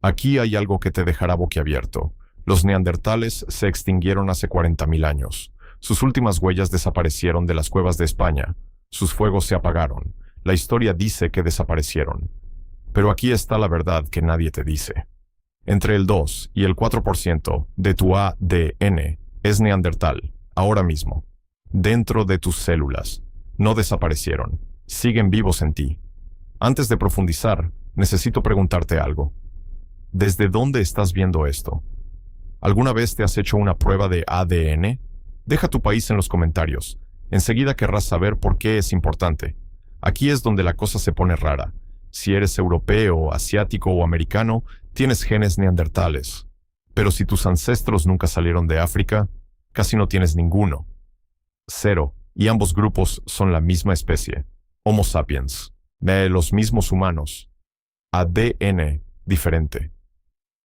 Aquí hay algo que te dejará boquiabierto. Los neandertales se extinguieron hace 40.000 años. Sus últimas huellas desaparecieron de las cuevas de España. Sus fuegos se apagaron. La historia dice que desaparecieron. Pero aquí está la verdad que nadie te dice. Entre el 2 y el 4% de tu ADN es neandertal, ahora mismo. Dentro de tus células. No desaparecieron. Siguen vivos en ti. Antes de profundizar, necesito preguntarte algo. ¿Desde dónde estás viendo esto? ¿Alguna vez te has hecho una prueba de ADN? Deja tu país en los comentarios. Enseguida querrás saber por qué es importante. Aquí es donde la cosa se pone rara. Si eres europeo, asiático o americano, tienes genes neandertales. Pero si tus ancestros nunca salieron de África, casi no tienes ninguno. Cero, y ambos grupos son la misma especie. Homo sapiens. De los mismos humanos. ADN diferente.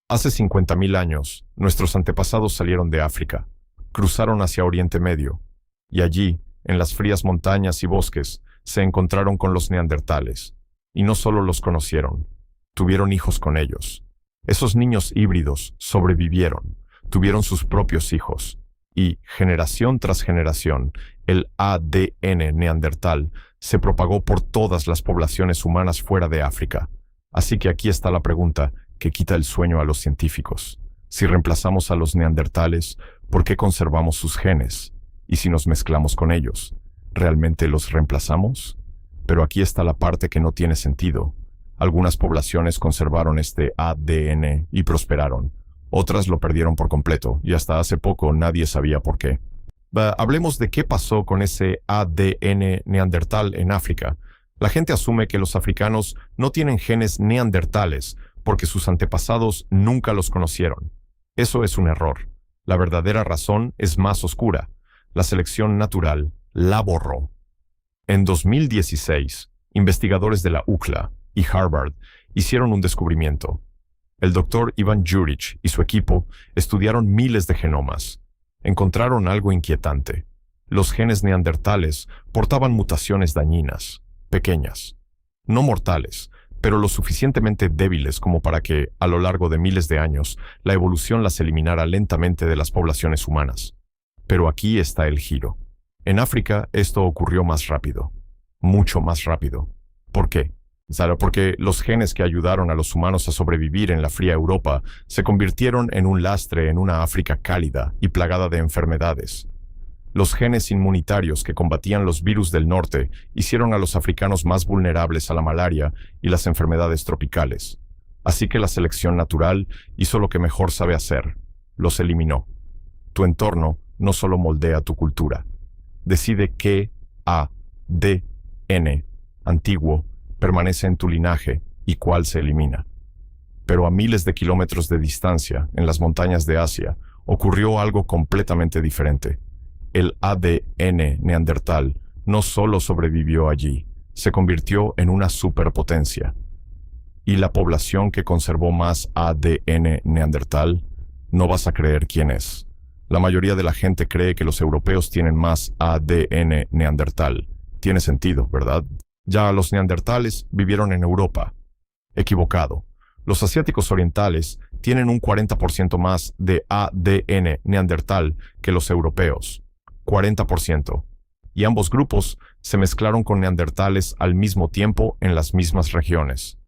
Hace 50.000 años, nuestros antepasados salieron de África, cruzaron hacia Oriente Medio, y allí, en las frías montañas y bosques, se encontraron con los neandertales. Y no solo los conocieron, tuvieron hijos con ellos. Esos niños híbridos sobrevivieron, tuvieron sus propios hijos, y, generación tras generación, el ADN neandertal se propagó por todas las poblaciones humanas fuera de África. Así que aquí está la pregunta que quita el sueño a los científicos. Si reemplazamos a los neandertales, ¿por qué conservamos sus genes? Y si nos mezclamos con ellos, ¿realmente los reemplazamos? Pero aquí está la parte que no tiene sentido. Algunas poblaciones conservaron este ADN y prosperaron. Otras lo perdieron por completo, y hasta hace poco nadie sabía por qué. Hablemos de qué pasó con ese ADN neandertal en África. La gente asume que los africanos no tienen genes neandertales porque sus antepasados nunca los conocieron. Eso es un error. La verdadera razón es más oscura. La selección natural la borró. En 2016, investigadores de la UCLA y Harvard hicieron un descubrimiento. El doctor Ivan Jurich y su equipo estudiaron miles de genomas. Encontraron algo inquietante. Los genes neandertales portaban mutaciones dañinas, pequeñas, no mortales, pero lo suficientemente débiles como para que, a lo largo de miles de años, la evolución las eliminara lentamente de las poblaciones humanas. Pero aquí está el giro. En África esto ocurrió más rápido, mucho más rápido. ¿Por qué? Porque los genes que ayudaron a los humanos a sobrevivir en la fría Europa se convirtieron en un lastre en una África cálida y plagada de enfermedades. Los genes inmunitarios que combatían los virus del norte hicieron a los africanos más vulnerables a la malaria y las enfermedades tropicales. Así que la selección natural hizo lo que mejor sabe hacer: los eliminó. Tu entorno no solo moldea tu cultura, decide qué ADN antiguo permanece en tu linaje y cuál se elimina. Pero a miles de kilómetros de distancia, en las montañas de Asia, ocurrió algo completamente diferente. El ADN neandertal no solo sobrevivió allí, se convirtió en una superpotencia. Y la población que conservó más ADN neandertal, no vas a creer quién es. La mayoría de la gente cree que los europeos tienen más ADN neandertal. Tiene sentido, ¿verdad? Ya los neandertales vivieron en Europa. Equivocado. Los asiáticos orientales tienen un 40% más de ADN neandertal que los europeos. 40%. Y ambos grupos se mezclaron con neandertales al mismo tiempo en las mismas regiones.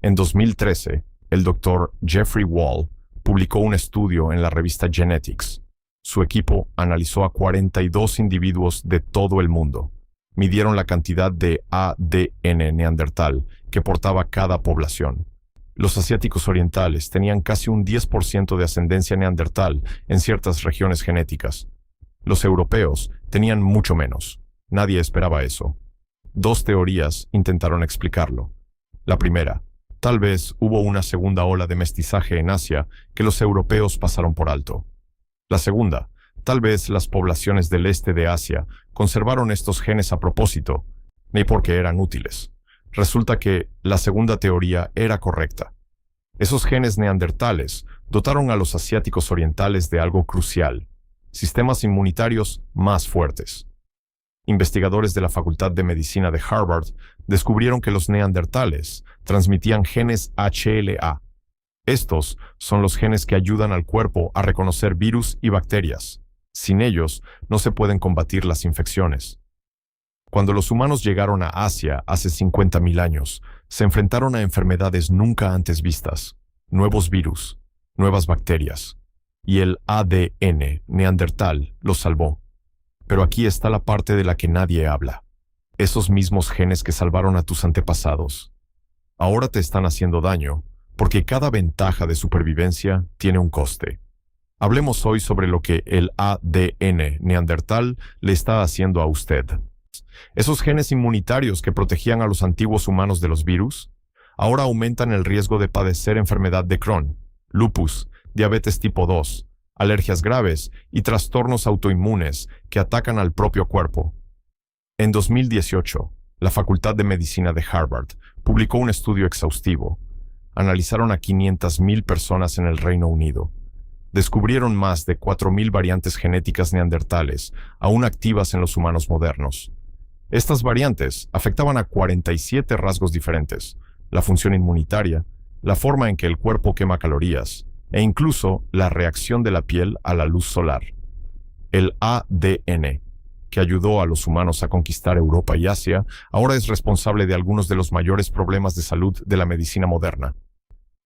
En 2013, el doctor Jeffrey Wall publicó un estudio en la revista Genetics. Su equipo analizó a 42 individuos de todo el mundo. Midieron la cantidad de ADN neandertal que portaba cada población. Los asiáticos orientales tenían casi un 10% de ascendencia neandertal en ciertas regiones genéticas. Los europeos tenían mucho menos. Nadie esperaba eso. Dos teorías intentaron explicarlo. La primera: tal vez hubo una segunda ola de mestizaje en Asia que los europeos pasaron por alto. La segunda: tal vez las poblaciones del este de Asia conservaron estos genes a propósito, ni porque eran útiles. Resulta que la segunda teoría era correcta. Esos genes neandertales dotaron a los asiáticos orientales de algo crucial: sistemas inmunitarios más fuertes. Investigadores de la Facultad de Medicina de Harvard descubrieron que los neandertales transmitían genes HLA, Estos son los genes que ayudan al cuerpo a reconocer virus y bacterias. Sin ellos, no se pueden combatir las infecciones. Cuando los humanos llegaron a Asia hace 50.000 años, se enfrentaron a enfermedades nunca antes vistas, nuevos virus, nuevas bacterias, y el ADN neandertal los salvó. Pero aquí está la parte de la que nadie habla. Esos mismos genes que salvaron a tus antepasados, ahora te están haciendo daño, porque cada ventaja de supervivencia tiene un coste. Hablemos hoy sobre lo que el ADN neandertal le está haciendo a usted. Esos genes inmunitarios que protegían a los antiguos humanos de los virus, ahora aumentan el riesgo de padecer enfermedad de Crohn, lupus, diabetes tipo 2, alergias graves y trastornos autoinmunes que atacan al propio cuerpo. En 2018, la Facultad de Medicina de Harvard publicó un estudio exhaustivo. Analizaron a 500.000 personas en el Reino Unido. Descubrieron más de 4.000 variantes genéticas neandertales, aún activas en los humanos modernos. Estas variantes afectaban a 47 rasgos diferentes: la función inmunitaria, la forma en que el cuerpo quema calorías, e incluso la reacción de la piel a la luz solar. El ADN, que ayudó a los humanos a conquistar Europa y Asia, ahora es responsable de algunos de los mayores problemas de salud de la medicina moderna.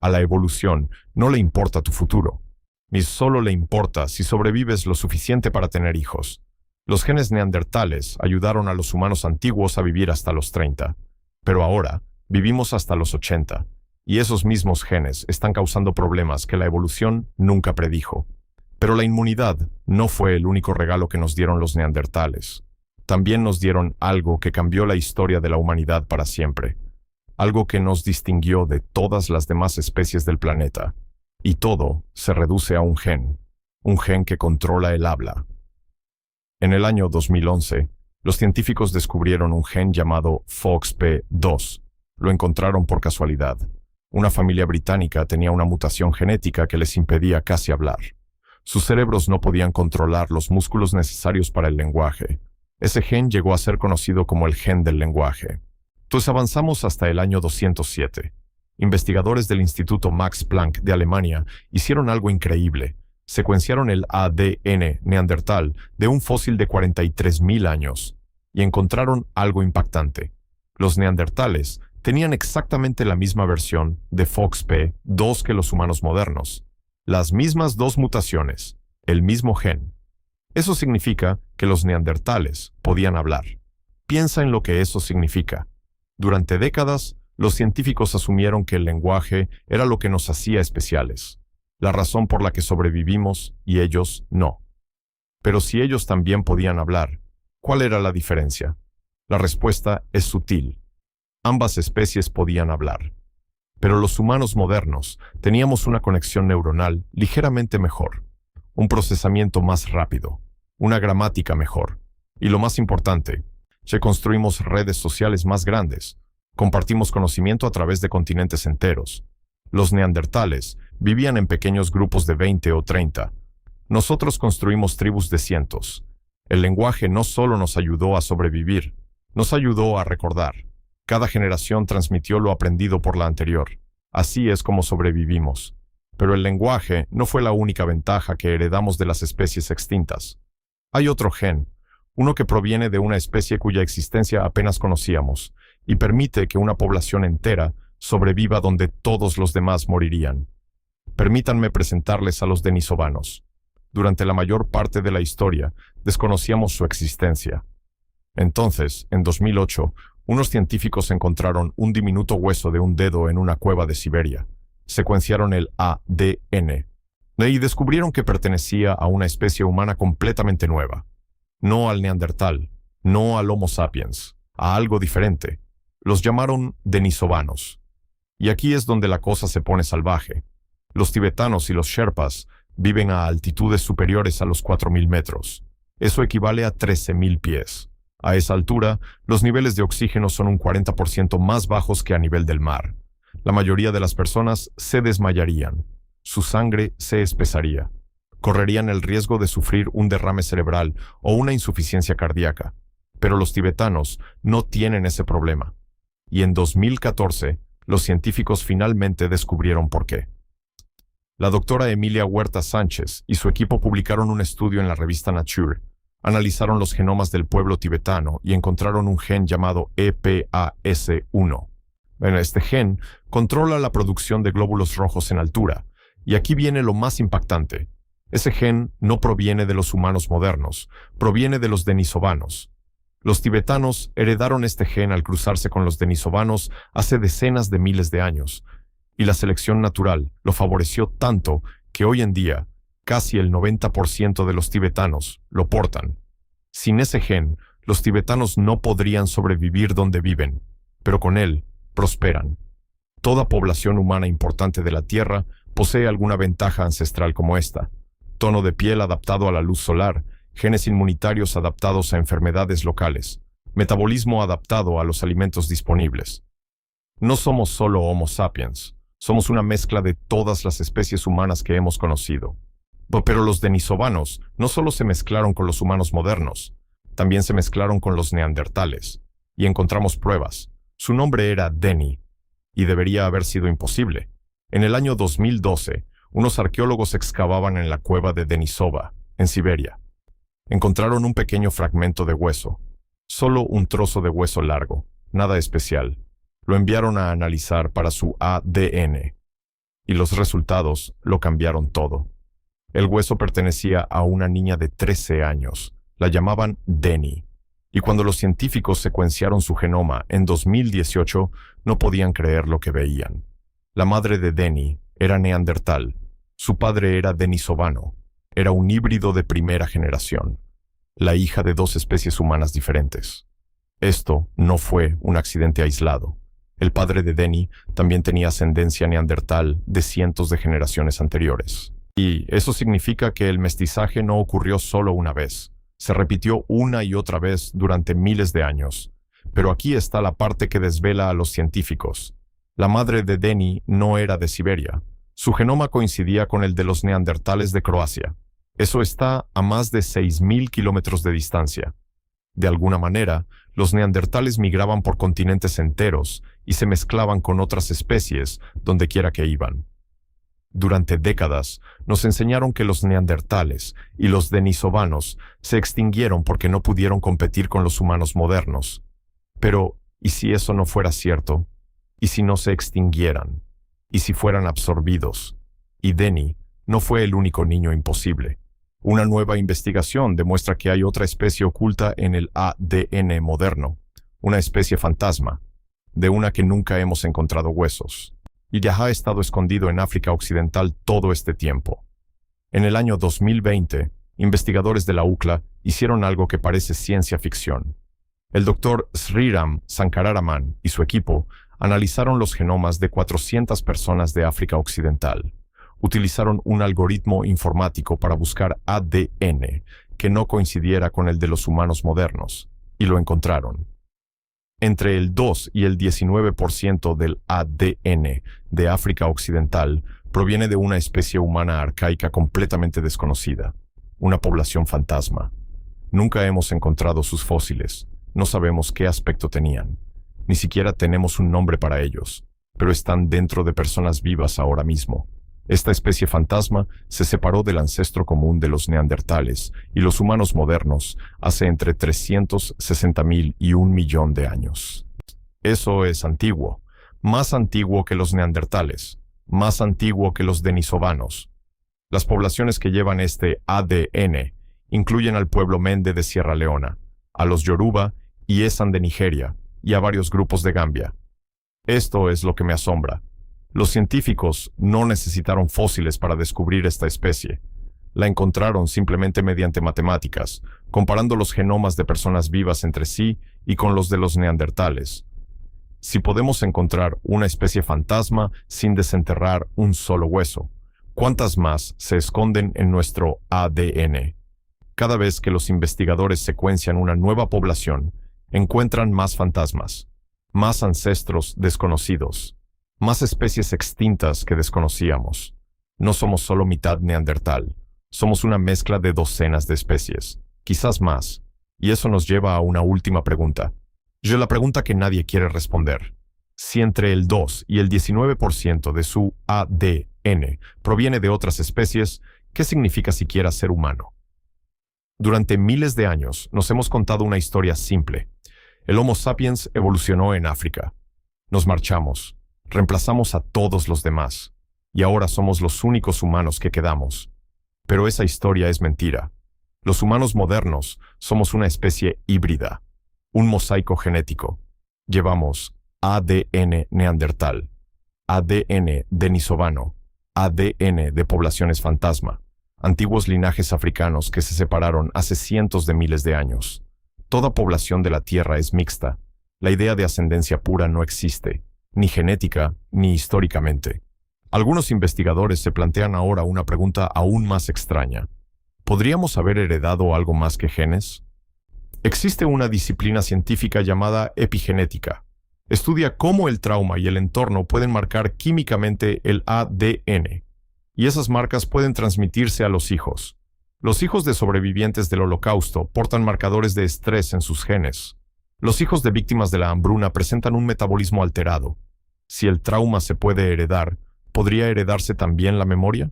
A la evolución no le importa tu futuro, ni solo le importa si sobrevives lo suficiente para tener hijos. Los genes neandertales ayudaron a los humanos antiguos a vivir hasta los 30, pero ahora vivimos hasta los 80, y esos mismos genes están causando problemas que la evolución nunca predijo. Pero la inmunidad no fue el único regalo que nos dieron los neandertales. También nos dieron algo que cambió la historia de la humanidad para siempre, algo que nos distinguió de todas las demás especies del planeta. Y todo se reduce a un gen que controla el habla. En el año 2011, los científicos descubrieron un gen llamado FOXP2. Lo encontraron por casualidad. Una familia británica tenía una mutación genética que les impedía casi hablar. Sus cerebros no podían controlar los músculos necesarios para el lenguaje. Ese gen llegó a ser conocido como el gen del lenguaje. Entonces avanzamos hasta el año 207. Investigadores del Instituto Max Planck de Alemania hicieron algo increíble. Secuenciaron el ADN neandertal de un fósil de 43.000 años y encontraron algo impactante. Los neandertales tenían exactamente la misma versión de FOXP2 que los humanos modernos. Las mismas dos mutaciones, el mismo gen. Eso significa que los neandertales podían hablar. Piensa en lo que eso significa. Durante décadas, los científicos asumieron que el lenguaje era lo que nos hacía especiales, la razón por la que sobrevivimos y ellos no. Pero si ellos también podían hablar, ¿cuál era la diferencia? La respuesta es sutil. Ambas especies podían hablar. Pero los humanos modernos teníamos una conexión neuronal ligeramente mejor, un procesamiento más rápido, una gramática mejor. Y lo más importante, que construimos redes sociales más grandes, compartimos conocimiento a través de continentes enteros. Los neandertales vivían en pequeños grupos de 20 o 30. Nosotros construimos tribus de cientos. El lenguaje no solo nos ayudó a sobrevivir, nos ayudó a recordar. Cada generación transmitió lo aprendido por la anterior. Así es como sobrevivimos. Pero el lenguaje no fue la única ventaja que heredamos de las especies extintas. Hay otro gen, uno que proviene de una especie cuya existencia apenas conocíamos, y permite que una población entera sobreviva donde todos los demás morirían. Permítanme presentarles a los denisovanos. Durante la mayor parte de la historia, desconocíamos su existencia. Entonces, en 2008, unos científicos encontraron un diminuto hueso de un dedo en una cueva de Siberia. Secuenciaron el ADN y descubrieron que pertenecía a una especie humana completamente nueva. No al neandertal, no al Homo sapiens, a algo diferente. Los llamaron denisovanos. Y aquí es donde la cosa se pone salvaje. Los tibetanos y los sherpas viven a altitudes superiores a los 4.000 metros. Eso equivale a 13.000 pies. A esa altura, los niveles de oxígeno son un 40% más bajos que a nivel del mar. La mayoría de las personas se desmayarían. Su sangre se espesaría. Correrían el riesgo de sufrir un derrame cerebral o una insuficiencia cardíaca. Pero los tibetanos no tienen ese problema. Y en 2014, los científicos finalmente descubrieron por qué. La doctora Emilia Huerta Sánchez y su equipo publicaron un estudio en la revista Nature. Analizaron los genomas del pueblo tibetano y encontraron un gen llamado EPAS1. Bueno, este gen controla la producción de glóbulos rojos en altura. Y aquí viene lo más impactante. Ese gen no proviene de los humanos modernos, proviene de los denisovanos. Los tibetanos heredaron este gen al cruzarse con los denisovanos hace decenas de miles de años, y la selección natural lo favoreció tanto que hoy en día casi el 90% de los tibetanos lo portan. Sin ese gen, los tibetanos no podrían sobrevivir donde viven, pero con él prosperan. Toda población humana importante de la Tierra posee alguna ventaja ancestral como esta: tono de piel adaptado a la luz solar, genes inmunitarios adaptados a enfermedades locales, metabolismo adaptado a los alimentos disponibles. No somos solo Homo sapiens, somos una mezcla de todas las especies humanas que hemos conocido. Pero los denisovanos no solo se mezclaron con los humanos modernos, también se mezclaron con los neandertales, y encontramos pruebas. Su nombre era Deni, y debería haber sido imposible. En el año 2012, unos arqueólogos excavaban en la cueva de Denisova, en Siberia. Encontraron un pequeño fragmento de hueso, solo un trozo de hueso largo, nada especial. Lo enviaron a analizar para su ADN, y los resultados lo cambiaron todo. El hueso pertenecía a una niña de 13 años, la llamaban Deni, y cuando los científicos secuenciaron su genoma en 2018, no podían creer lo que veían. La madre de Deni era neandertal, su padre era denisovano, era un híbrido de primera generación, la hija de dos especies humanas diferentes. Esto no fue un accidente aislado. El padre de Deni también tenía ascendencia neandertal de cientos de generaciones anteriores. Y eso significa que el mestizaje no ocurrió solo una vez, se repitió una y otra vez durante miles de años. Pero aquí está la parte que desvela a los científicos. La madre de Deni no era de Siberia. Su genoma coincidía con el de los neandertales de Croacia. Eso está a más de 6.000 kilómetros de distancia. De alguna manera, los neandertales migraban por continentes enteros y se mezclaban con otras especies donde quiera que iban. Durante décadas, nos enseñaron que los neandertales y los denisovanos se extinguieron porque no pudieron competir con los humanos modernos. Pero, ¿y si eso no fuera cierto? ¿Y si no se extinguieran? ¿Y si fueran absorbidos? Y Deni no fue el único niño imposible. Una nueva investigación demuestra que hay otra especie oculta en el ADN moderno, una especie fantasma, de una que nunca hemos encontrado huesos, y ya ha estado escondido en África Occidental todo este tiempo. En el año 2020, investigadores de la UCLA hicieron algo que parece ciencia ficción. El doctor Sriram Sankararaman y su equipo analizaron los genomas de 400 personas de África Occidental. Utilizaron un algoritmo informático para buscar ADN que no coincidiera con el de los humanos modernos, y lo encontraron. Entre el 2 y el 19% del ADN de África Occidental proviene de una especie humana arcaica completamente desconocida, una población fantasma. Nunca hemos encontrado sus fósiles, no sabemos qué aspecto tenían, ni siquiera tenemos un nombre para ellos, pero están dentro de personas vivas ahora mismo. Esta especie fantasma se separó del ancestro común de los neandertales y los humanos modernos hace entre 360.000 y 1.000.000 de años. Eso es antiguo, más antiguo que los neandertales, más antiguo que los denisovanos. Las poblaciones que llevan este ADN incluyen al pueblo Mende de Sierra Leona, a los Yoruba y Esan de Nigeria y a varios grupos de Gambia. Esto es lo que me asombra. Los científicos no necesitaron fósiles para descubrir esta especie. La encontraron simplemente mediante matemáticas, comparando los genomas de personas vivas entre sí y con los de los neandertales. Si podemos encontrar una especie fantasma sin desenterrar un solo hueso, ¿cuántas más se esconden en nuestro ADN? Cada vez que los investigadores secuencian una nueva población, encuentran más fantasmas, más ancestros desconocidos, más especies extintas que desconocíamos. No somos solo mitad neandertal, somos una mezcla de docenas de especies, quizás más, y eso nos lleva a una última pregunta. La pregunta que nadie quiere responder. Si entre el 2 y el 19% de su ADN ADN proviene de otras especies, ¿qué significa siquiera ser humano? Durante miles de años nos hemos contado una historia simple. El Homo sapiens evolucionó en África. Nos marchamos, reemplazamos a todos los demás, y ahora somos los únicos humanos que quedamos. Pero esa historia es mentira. Los humanos modernos somos una especie híbrida, un mosaico genético. Llevamos ADN neandertal, ADN denisovano, ADN de poblaciones fantasma, antiguos linajes africanos que se separaron hace cientos de miles de años. Toda población de la Tierra es mixta. La idea de ascendencia pura no existe, ni genética ni históricamente. Algunos investigadores se plantean ahora una pregunta aún más extraña. ¿Podríamos haber heredado algo más que genes? Existe una disciplina científica llamada epigenética. Estudia cómo el trauma y el entorno pueden marcar químicamente el ADN, y esas marcas pueden transmitirse a los hijos. Los hijos de sobrevivientes del Holocausto portan marcadores de estrés en sus genes. Los hijos de víctimas de la hambruna presentan un metabolismo alterado. Si el trauma se puede heredar, ¿podría heredarse también la memoria?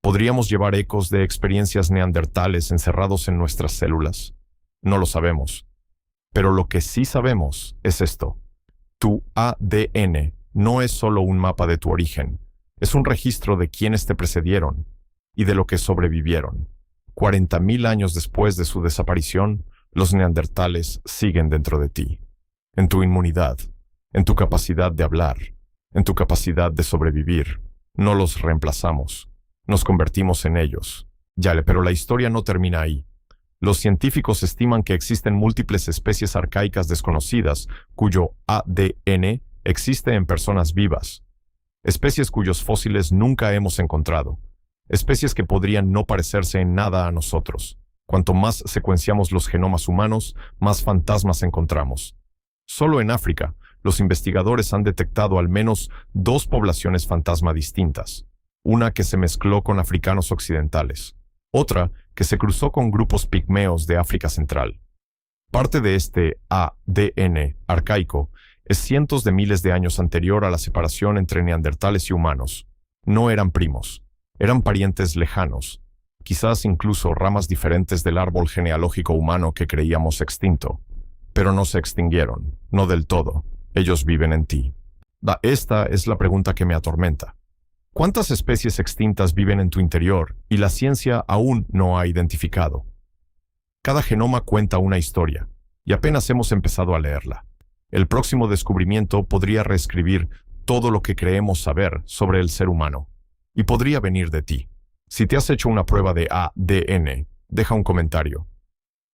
¿Podríamos llevar ecos de experiencias neandertales encerrados en nuestras células? No lo sabemos. Pero lo que sí sabemos es esto. Tu ADN no es solo un mapa de tu origen, es un registro de quienes te precedieron y de lo que sobrevivieron. 40.000 años después de su desaparición, los neandertales siguen dentro de ti. En tu inmunidad, en tu capacidad de hablar, en tu capacidad de sobrevivir. No los reemplazamos, nos convertimos en ellos. Pero la historia no termina ahí. Los científicos estiman que existen múltiples especies arcaicas desconocidas cuyo ADN existe en personas vivas. Especies cuyos fósiles nunca hemos encontrado. Especies que podrían no parecerse en nada a nosotros. Cuanto más secuenciamos los genomas humanos, más fantasmas encontramos. Solo en África, los investigadores han detectado al menos 2 poblaciones fantasma distintas. Una que se mezcló con africanos occidentales. Otra que se cruzó con grupos pigmeos de África Central. Parte de este ADN arcaico es cientos de miles de años anterior a la separación entre neandertales y humanos. No eran primos, eran parientes lejanos, quizás incluso ramas diferentes del árbol genealógico humano que creíamos extinto. Pero no se extinguieron, no del todo. Ellos viven en ti. Esta es la pregunta que me atormenta. ¿Cuántas especies extintas viven en tu interior y la ciencia aún no ha identificado? Cada genoma cuenta una historia, y apenas hemos empezado a leerla. El próximo descubrimiento podría reescribir todo lo que creemos saber sobre el ser humano, y podría venir de ti. Si te has hecho una prueba de ADN, deja un comentario.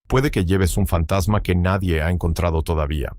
Puede que lleves un fantasma que nadie ha encontrado todavía.